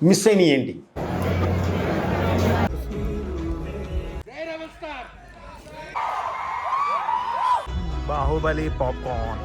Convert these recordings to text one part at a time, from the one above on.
Miss అయినాయి ఏంటి? Baahubali popcorn.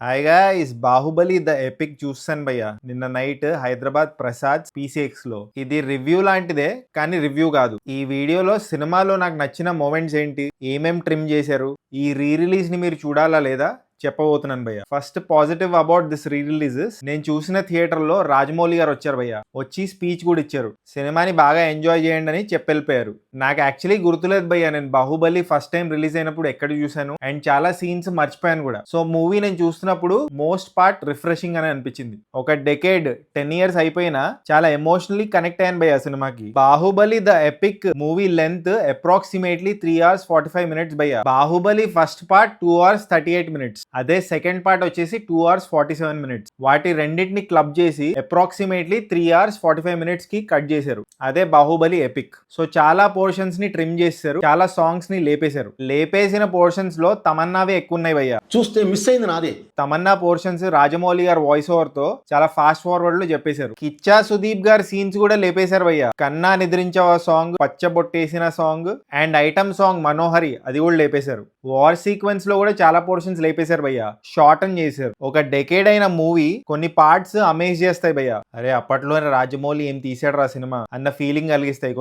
Hi guys, Baahubali the epic చూస్తాను భయ్య నిన్న నైట్ హైదరాబాద్ ప్రసాద్ PCX లో. ఇది రివ్యూ లాంటిదే కానీ రివ్యూ కాదు. ఈ వీడియోలో సినిమాలో నాకు నచ్చిన మూమెంట్స్ ఏంటి, ఏమేం ట్రిమ్ చేశారు, ఈ రీ రిలీజ్ ని మీరు చూడాలా లేదా చెప్పబోతున్నాను భయ్య. First positive about this re releases, నేను చూసిన థియేటర్ లో రాజమౌళి గారు వచ్చారు భయ్య. వచ్చి స్పీచ్ కూడా ఇచ్చారు, సినిమాని బాగా ఎంజాయ్ చేయండి అని చెప్పెళ్ళిపోయారు. నాకు యాక్చువల్లీ గుర్తులేదు భయ్య, నేను బాహుబలి ఫస్ట్ టైం రిలీజ్ అయినప్పుడు ఎక్కడ చూశాను అండ్ చాలా సీన్స్ మర్చిపోయాను కూడా. సో మూవీ నేను చూస్తున్నప్పుడు మోస్ట్ పార్ట్ రిఫ్రెషింగ్ అని అనిపించింది. ఒక డెకేడ్ 10 years అయిపోయినా చాలా ఎమోషనల్లీ కనెక్ట్ అయ్యాను భయ్య సినిమాకి. Baahubali the epic movie length approximately 3 hours 45 minutes భయ్య. Baahubali first part 2 hours 38 minutes, అదే సెకండ్ పార్ట్ వచ్చేసి 2 hours 47 minutes. వాటి రెండింటిని క్లబ్ చేసి అప్రాక్సిమేట్లీ 3 hours 45 minutes కి కట్ చేశారు. అదే బాహుబలి ఎపిక్. సో చాలా పోర్షన్స్ ని ట్రిమ్ చేశారు, చాలా సాంగ్స్ ని లేపేశారు. లేపేసిన పోర్షన్స్ లో తమన్నావే ఎక్కువ ఉన్నాయి భయ్య. చూస్తే మిస్ అయింది నాదే. తమన్నా పోర్షన్స్ రాజమౌళి గారు వాయిస్ ఓవర్ తో చాలా ఫాస్ట్ ఫార్వర్డ్ లో చెప్పేశారు. కిచ్చా సుదీప్ గారి సీన్స్ కూడా లేపేశారు భయ్య. కన్నా నిద్రించవ సాంగ్, పచ్చబొట్టేసిన song and item song Manohari అది కూడా లేపేశారు. వార్ సీక్వెన్స్ లో కూడా చాలా పోర్షన్స్ లేపేశారు భయ్య. షార్ట్ అని చేశారు. ఒక డెకేడ్ అయిన మూవీ కొన్ని పార్ట్స్ అమేజ్ చేస్తాయి భయ్య. అరే అప్పట్లోనే రాజమౌళి ఏం తీసాడు రా సినిమా అన్న ఫీలింగ్ కలిగిస్తాయి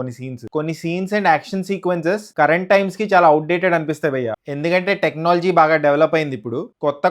కొన్ని scenes and action sequences current times కి చాలా అవుట్డేటెడ్ అనిపిస్తాయి భయ్య. ఎందుకంటే టెక్నాలజీ బాగా డెవలప్ అయింది. ఇప్పుడు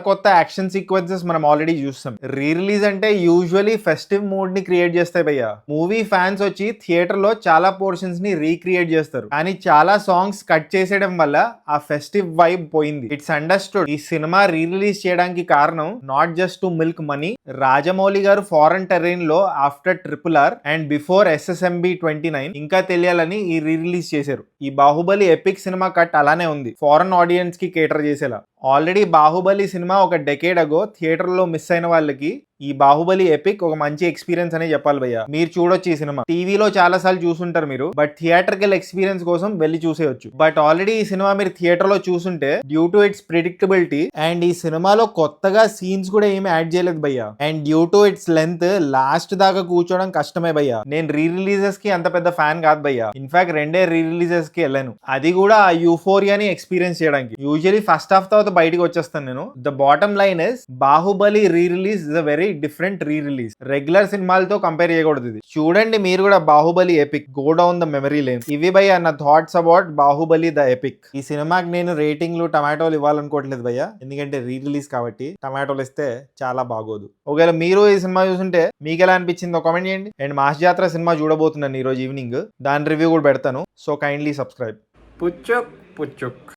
కొత్త యాక్షన్ సీక్వెన్సెస్ మనం ఆల్రెడీ చూస్తాం. రీ రిలీజ్ అంటే యూజువలీ ఫెస్టివ్ మూడ్ ని క్రియేట్ చేస్తాయి భయ్య. మూవీ ఫ్యాన్స్ వచ్చి థియేటర్ లో చాలా పోర్షన్స్ ని రీక్రియేట్ చేస్తారు, కానీ చాలా సాంగ్స్ కట్ చేసేయడం వల్ల ఆ ఫెస్టివ్ వైబ్ పోయింది. ఇట్స్ అండర్స్టూడ్ ఈ సినిమా రీ రిలీజ్ చేయడానికి కారణం not just to milk money. Rajamouli గారు ఫారెన్ టెర్రైన్ లో after RRR and before SSMB 29 ఇంకా తెలియాలని ఈ రీ రిలీజ్ చేశారు. ఈ బాహుబలి ఎపిక్ సినిమా కట్ అలానే ఉంది, ఫారెన్ ఆడియన్స్ కి కేటర్ చేసేలా. ఆల్రెడీ బాహుబలి సినిమా ఒక డెకేడ్ అగో థియేటర్ లో మిస్ అయిన వాళ్ళకి ఈ బాహుబలి ఎపిక్ ఒక మంచి ఎక్స్పీరియన్స్ అనే చెప్పాలి భయ్య. మీరు చూడొచ్చు ఈ సినిమా, టీవీలో చాలా సార్లు చూసుంటారు మీరు, బట్ థియేటర్కల్ ఎక్స్పీరియన్స్ కోసం వెళ్ళి చూసేయచ్చు. బట్ ఆల్రెడీ ఈ సినిమా మీరు థియేటర్ లో చూసుంటే due to its predictability and ఈ సినిమాలో కొత్తగా సీన్స్ కూడా ఏమి యాడ్ చేయలేదు భయ్య. And due to its length last దాకా కూర్చోవడం కష్టమే భయ్య. నేను రీ రిలీజెస్ కి అంత పెద్ద ఫ్యాన్ కాదు భయ్య. ఇన్ఫాక్ట్ 2 రీ రిలీజెస్ కి వెళ్ళాను, అది కూడా ఆ యూఫోరియాని ఎక్స్పీరియన్స్ చేయడానికి. యూజువలీ ఫస్ట్ హాఫ్ తర్వాత బయటకు వచ్చేస్తాను నేను. The bottom line is Baahubali re release is a very different re release. Regular సినిమాలతో కంపేర్ చేయకూడదు ఇది. చూడండి మీరు కూడా Baahubali epic, go down the memory lane. ఇవి భయ్య నా thoughts about Baahubali the epic. ఈ సినిమాకి నేను రేటింగ్లు టమాటోలు ఇవ్వాలనుకోవట్లేదు భయ్య, ఎందుకంటే రీ రిలీజ్ కాబట్టి టమాటోలు ఇస్తే చాలా బాగోదు. ఒకవేళ మీరు ఈ సినిమా చూస్తుంటే మీకు ఎలా అనిపించిందో కామెంట్ చేయండి. అండ్ మాస్ జాతర సినిమా చూడబోతున్నాను ఈ రోజు ఈవినింగ్, దాని రివ్యూ కూడా పెడతాను. So kindly subscribe. పుచ్చుక్ పుచ్చుక్.